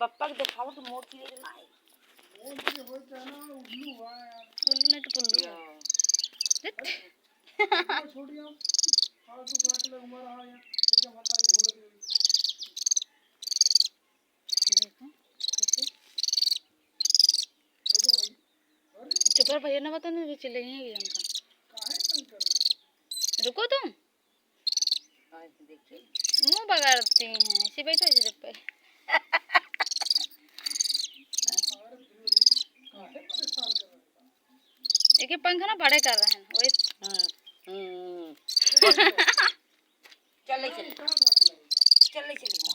पप्पा को दिखाओ तो मोड़ की ले ना मोड़ की होता है ना उल्लू हुआ यार उल्लू नहीं तो पुल्लू छोड़ दिया फालतू काट ले उमर आ यार क्या बता ये ढूंढ रही चुप भैया ना बता नहीं चले हैं रुको तुम मुंह बगाड़ती हैं ऐसी बैठो ऐसे जब पे एक पंखा ना बड़े कर रहे हैं वही चल चल चल